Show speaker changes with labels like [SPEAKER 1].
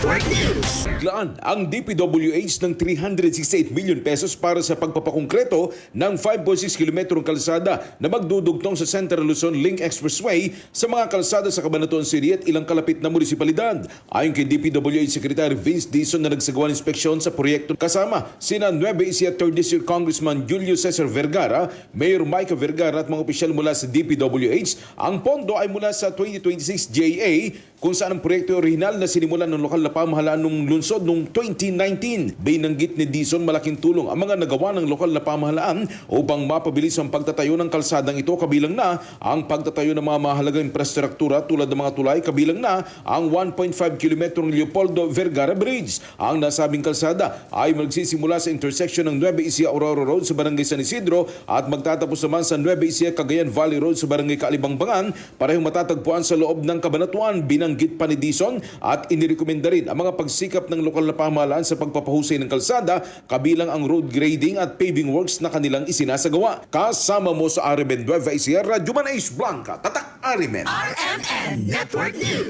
[SPEAKER 1] Network News.
[SPEAKER 2] Naglaan ang DPWH ng 368 million pesos para sa pagpapakongkreto ng 5.6 kilometrong kalsada na magdudugtong sa Central Luzon Link Expressway sa mga kalsada sa Cabanatuan City at ilang kalapit na munisipalidad. Ayon kay DPWH Secretary Vince Dizon na nagsagawa ng inspeksyon sa proyekto kasama sina Nueva Ecija 3rd District Congressman Julio Cesar Vergara, Mayor Micah Vergara at mga opisyal mula sa DPWH. Ang pondo ay mula sa 2026 JA kung saan ang proyekto orihinal na sinimulan ng lokal na pamahalaan ng lungsod noong 2019. Binanggit ni Dizon malaking tulong ang mga nagawa ng lokal na pamahalaan upang mapabilis ang pagtatayo ng kalsadang ito, kabilang na ang pagtatayo ng mga mahalagang infrastruktura tulad ng mga tulay, kabilang na ang 1.5 kilometrong Leopoldo Vergara Bridge. Ang nasabing kalsada ay magsisimula sa intersection ng Nueva Ecija Aurora Road sa Barangay San Isidro at magtatapos naman sa Nueva Ecija Cagayan Valley Road sa Barangay Kalibangbangan, parehong matatagpuan sa loob ng Cabanatuan. Binanggit pa ni Dizon at inirekomenda rin ang mga pagsikap ng lokal na pamahalaan sa pagpapahusay ng kalsada, kabilang ang road grading at paving works na kanilang isinasagawa. Kasama mo sa RMN Nueva Ecija, Radyo Man Ace Blanca, Tatak RMN.
[SPEAKER 1] RMN Network News.